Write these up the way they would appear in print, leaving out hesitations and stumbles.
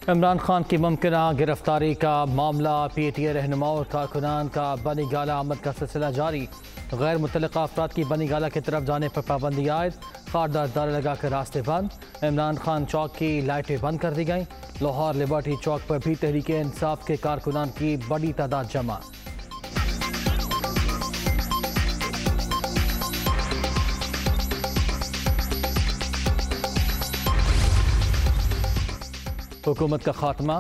इमरान खान की मुमकिन गिरफ्तारी का मामला PTI रहनुमा और कारकुनान का बनी गाला आमद का सिलसिला जारी। गैर मुतल्लिक़ा अफराद की बनी गाला की तरफ जाने पर पाबंदी आयद। खारदार दारे लगा कर रास्ते बंद। इमरान खान चौक की लाइटें बंद कर दी गईं। लाहौर लिबर्टी चौक पर भी तहरीक इंसाफ के कारकुनान की बड़ी तादाद जमा। हुकूमत का खात्मा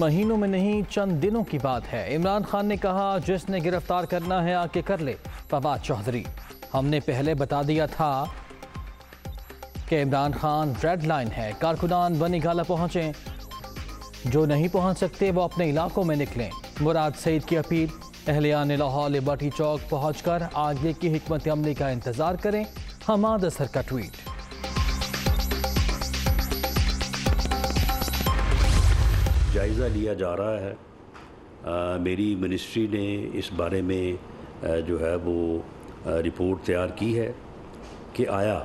महीनों में नहीं चंद दिनों की बात है। इमरान खान ने कहा जिसने गिरफ्तार करना है आके कर ले। फवाद चौधरी, हमने पहले बता दिया था कि इमरान खान रेड लाइन है। कारकुनान बनी गाला पहुंचे, जो नहीं पहुंच सकते वो अपने इलाकों में निकलें। मुराद सईद की अपील, अहलियान लाहौर लिबर्टी चौक पहुंचकर आगे की हिकमत अमली का इंतजार करें। हमाद असर का ट्वीट। जायज़ा लिया जा रहा है। मेरी मिनिस्ट्री ने इस बारे में जो है वो रिपोर्ट तैयार की है कि आया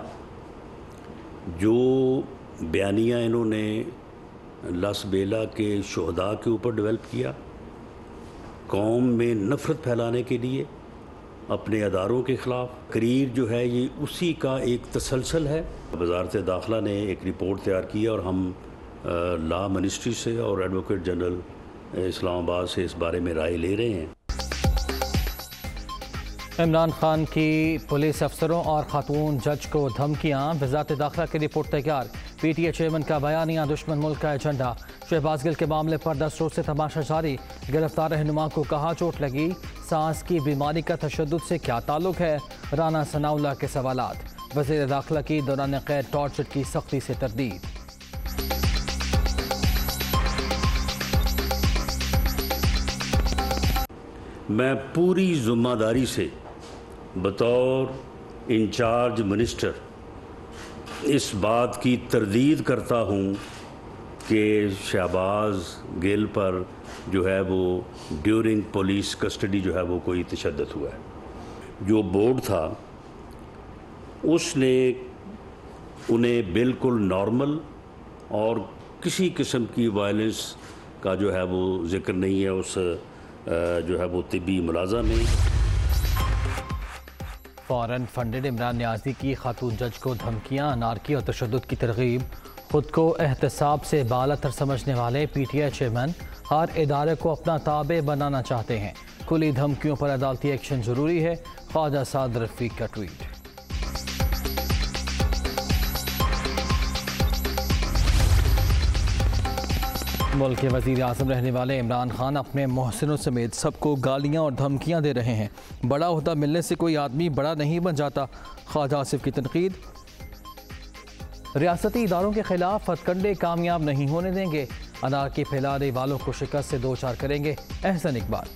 जो बयानिया इन्होंने लसबेला के शुहदा के ऊपर डेवलप किया, कौम में नफ़रत फैलाने के लिए अपने अदारों के ख़िलाफ़ करीर जो है ये उसी का एक तसलसल है। वज़ारत दाखिला ने एक रिपोर्ट तैयार की और हम लॉ मिनिस्ट्री से और एडवोकेट जनरल इस्लामाबाद से इस बारे में राय ले रहे हैं। इमरान खान की पुलिस अफसरों और खातून जज को धमकियां। वज़ारत दाखिला की रिपोर्ट तैयार। PTI चेयरमैन का बयानिया दुश्मन मुल्क का एजेंडा। शहबाज गिल के मामले पर 10 रोज से तमाशा जारी। गिरफ्तार रहनुमा को कहा चोट लगी। सांस की बीमारी का तशद्दुद से क्या ताल्लुक है? राना सनाउल्लाह के सवालात। वज़ीर दाखिला की दौरान कैद टॉर्चर की सख्ती से तरदीद। मैं पूरी ज़िम्मेदारी से बतौर इंचार्ज मिनिस्टर इस बात की तरदीद करता हूँ कि शहबाज गिल पर जो है वो ड्यूरिंग पुलिस कस्टडी जो है वो कोई तशद्दुद हुआ है। जो बोर्ड था उसने उन्हें बिल्कुल नॉर्मल और किसी किस्म की वायलेंस का जो है वो जिक्र नहीं है उस जो है वो तिब्बी मुलाजा में। फॉरेन फंडेड इमरान न्याजी की खातून जज को धमकियां, अनारकी और तशद्दुद की तरगीब। खुद को एहतसाब से बालातर समझने वाले PTI चेयरमैन हर इदारे को अपना ताबे बनाना चाहते हैं। खुली धमकियों पर अदालती एक्शन जरूरी है। ख्वाजा साद रफीक का ट्वीट। मुल्क के वज़ीर आज़म रहने वाले इमरान खान अपने मोहसिनों समेत सबको गालियां और धमकियां दे रहे हैं। बड़ा ओहदा मिलने से कोई आदमी बड़ा नहीं बन जाता। ख्वाजा आसिफ की तनकीद। रियासती इदारों के खिलाफ हथकंडे कामयाब नहीं होने देंगे। अनारकी फैलाने वालों को शिकस्त से दो चार करेंगे। एहसन इकबाल।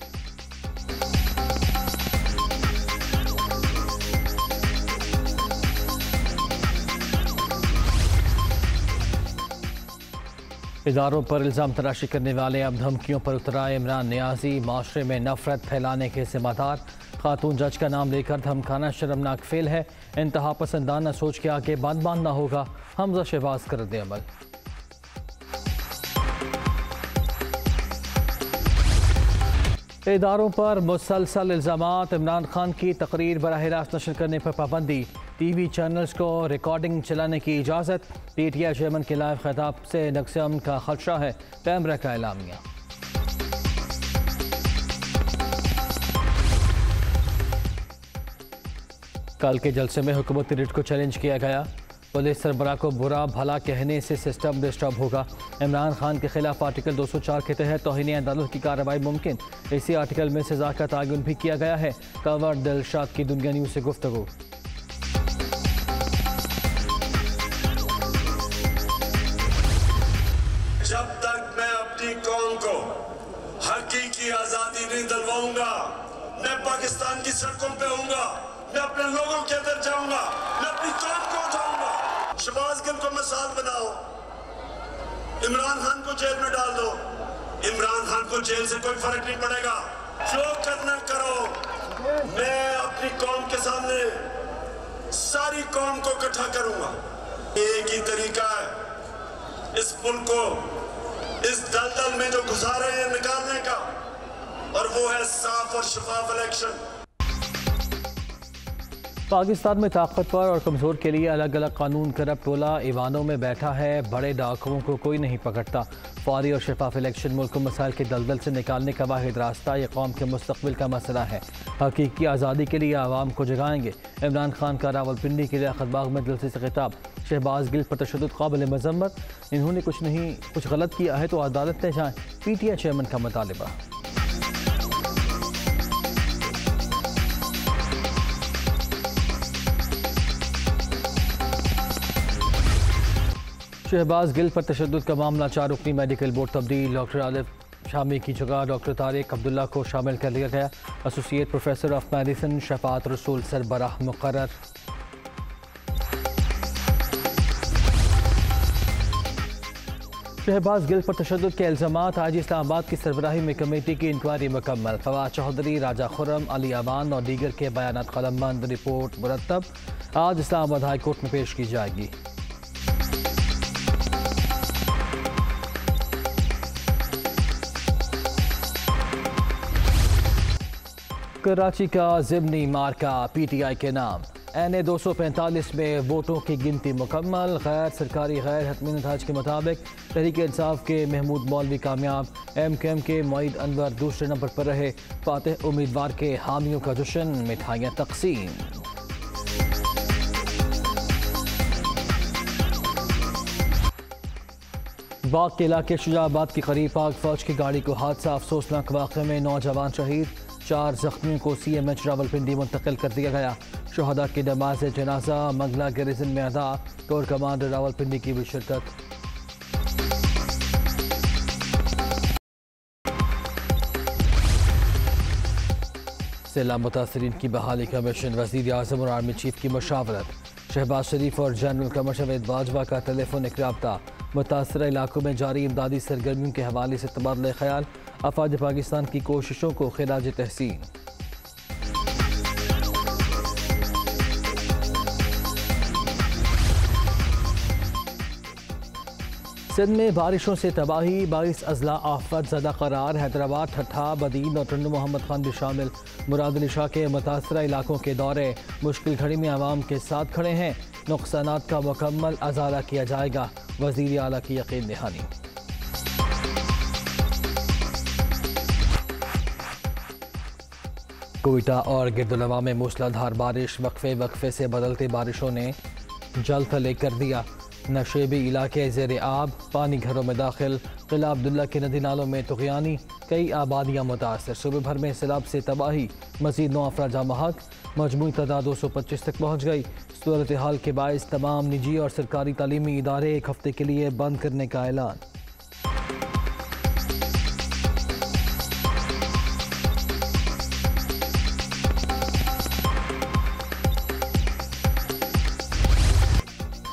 इदारों पर इल्ज़ाम तराशी करने वाले अब धमकियों पर उतरा इमरान न्याजी। माशरे में नफरत फैलाने के जिम्मेदार। खातून जज का नाम लेकर धमकाना शर्मनाक फेल है। इंतहा पसंदाना सोच के आगे बांध बांधना होगा। हमजा शहबाज कर दे अमल। इदारों पर मुसलसल इल्ज़ामात। इमरान खान की तकरीर बराह रास्त नशर करने पर पाबंदी। TV चैनल्स को रिकॉर्डिंग चलाने की इजाज़त। PTI चेयरमैन के लाइव खिताब से नक्शे अमन का खदशा है। कैमरा का एलामिया। कल के जलसे में हुकूमती रिट को चैलेंज किया गया। पुलिस सरबराह को बुरा भला कहने से सिस्टम डिस्टर्ब होगा। इमरान खान के खिलाफ आर्टिकल 204 के तहत तौहीन अदालत की कार्रवाई मुमकिन। इसी आर्टिकल में सजा का तयन भी किया गया है। कवर दिलशाद की दुनिया न्यूज़ से गुफ्तगू। जब तक मैं अपनी कौम को हकीकी आजादी नहीं दिलवाऊंगा, मैं पाकिस्तान की सड़कों पे हूंगा, मैं अपने लोगों के अंदर जाऊंगा, मैं अपनी कौम को उठाऊंगा। शहबाज गिल को मिसाल बनाओ, इमरान खान को जेल में डाल दो। इमरान खान को जेल से कोई फर्क नहीं पड़ेगा। जो करना करो। मैं अपनी कौम के सामने सारी कौम को इकट्ठा करूंगा। एक ही तरीका है इस मुल्क को इस दलदल में जो गुजारे हैं निकालने का, और वो है साफ और शफाफ इलेक्शन। पाकिस्तान में ताकतवर और कमज़ोर के लिए अलग अलग कानून करप्ट टोला ईवानों में बैठा है। बड़े डाकुओं को कोई नहीं पकड़ता। फौरी और शफाफ इलेक्शन मुल्क को मसाइल के दलदल से निकालने का वाहिद रास्ता। ये कौम के मुस्तकबिल का मसला है। हकीकी आज़ादी के लिए आवाम को जगाएंगे। इमरान खान का रावलपिंडी के लियाकत बाग में जलसे से खिताब। शहबाज गिल पर तशद्दुद काबिल मज़म्मत। इन्होंने कुछ गलत किया है तो अदालत में जाएँ। PTI चेयरमैन का मुतालिबा। शहबाज गिल पर तशद्दुद का मामला। 4 रुकनी मेडिकल बोर्ड तब्दील। डॉक्टर आलिफ शामी की जगह डॉक्टर तारिक अब्दुल्ला को शामिल कर लिया गया। Associate professor of medicine Shafat रसूल सरबराह मुकर्रर। शहबाज गिल पर तशद्दुद के इल्ज़ामात। आज इस्लामाबाद की सरबराही में कमेटी की इंक्वायरी मुकम्मल। फवाद चौधरी, राजा खुर्रम, अली अमान और दीगर के बयानात कलमबंद। रिपोर्ट मुरतब आज इस्लामाबाद हाई कोर्ट में पेश की जाएगी। कराची का ज़िमनी मार्का PTI के नाम। NA 245 में वोटों की गिनती मुकम्मल। गैर सरकारी गैर हतमी नताज के मुताबिक तहरीक इंसाफ के महमूद मौलवी कामयाब। MKM के मोईद अनवर दूसरे नंबर पर रहे। फातेह उम्मीदवार के हामियों का जश्न, मिठाइयाँ तकसीम। बाग के इलाके शुजाबाद के करीब पाक फौज की गाड़ी को हादसा। अफसोसनाक वाक़े में नौजवान शहीद। 4 जख्मियों को CMH रावलपिंडी मुंतकिल कर दिया गया। शहदा की नमाज जनाजा मंगला गैरिजन में अदा। कोर कमांडर रावलपिंडी की भी शिरकत। सैलाब मुतासरीन की बहाली का मिशन। वज़ीर आज़म और आर्मी चीफ की मशावरत। शहबाज शरीफ और जनरल कमर जावेद बाजवा का टेलीफोनिक रब्ता। मुतासरा इलाकों में जारी इमदादी सरगर्मियों के हवाले से तबादला ख्याल। अफवाज पाकिस्तान की कोशिशों को खिराज तहसीन। सिंध में बारिशों से तबाही। 22 अजला आफत ज़दा करार। हैदराबाद, ठट्ठा, बदीन और टंडू मोहम्मद खान भी शामिल। मुराद अली शाह के मुतासरा इलाकों के दौरे। मुश्किल घड़ी में आवाम के साथ खड़े हैं। नुकसानात का मुकम्मल अजाला किया जाएगा। वज़ीर आला की यकीन दहानी। कोयटा और गिरदुलवा में मूसलाधार बारिश। वक्फे वक्फे से बदलती बारिशों ने जल तले कर दिया। नशेबी इलाके ज़ेर आब। पानी घरों में दाखिल। किला अब्दुल्ला के नदी नालों में तुग़यानी। कई आबादियाँ मुतासर। सूबे भर में सैलाब से तबाही। मज़ीद 9 अफराद जाँ महक। मजमूई तादाद 225 तक पहुँच गई। सूरत हाल के बाइस तमाम निजी और सरकारी तालीमी इदारे 1 हफ्ते के लिए बंद करने का ऐलान।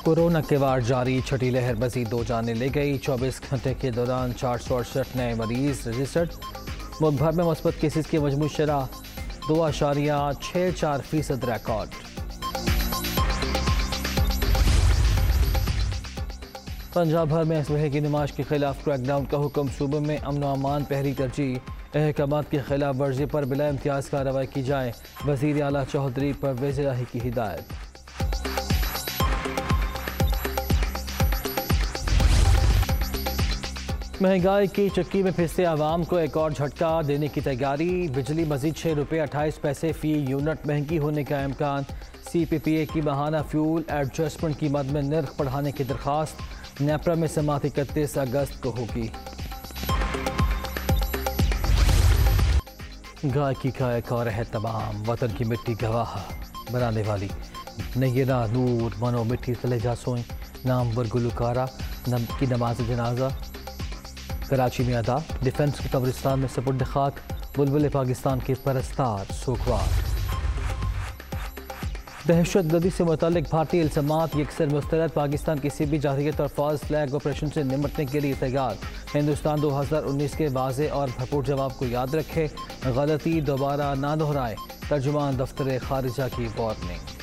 कोरोना के वार जारी। छठी लहर मजीद 2 जाने ले गई। 24 घंटे के दौरान 468 नए मरीज रजिस्टर्ड। मुल्क भर में मुस्बत केसेस की मजमू शरह 2.64% रिकॉर्ड। पंजाब भर में असलहे की नुमाइश के खिलाफ क्रैकडाउन का हुक्म। सूबे में अमन व अमान पहली तरजीह। अहकामात की खिलाफ वर्जी पर बिला इम्तियाज़ कार्रवाई की जाए। वज़ीर आला चौधरी परवेज़ इलाही की हिदायत। महंगाई की चक्की में फिसते आवाम को एक और झटका देने की तैयारी। बिजली मजीद 6 रुपये 28 पैसे फ़ी यूनिट महंगी होने का इम्कान। CPPA की माहाना फ्यूल एडजस्टमेंट कीमत में निर्ख बढ़ाने की दरख्वास्त। नेपरा में समात 31 अगस्त को होगी। गाय की गाय का रहे तमाम। वतन की मिट्टी गवाह बनाने वाली नैरा नूर मनो मिट्टी तले जा सोई। नाम बरगुलकारा की नमाज जनाजा कराची में अदा। डिफेंस के कब्रिस्तान में सपुर्द खाक। बुलबुल पाकिस्तान के परस्तार सोखवार। दहशतगर्दी से मुतालिक भारतीय इल्ज़ामात यकसर मुस्तरद। पाकिस्तान किसी भी जारहियत और फॉल्स फ्लैग ऑपरेशन से निपटने के लिए तैयार। हिंदुस्तान 2019 के वाज़े और भरपूर जवाब को याद रखे। गलती दोबारा ना दोहराए। तर्जुमान दफ्तर खारिजा की वार्निंग।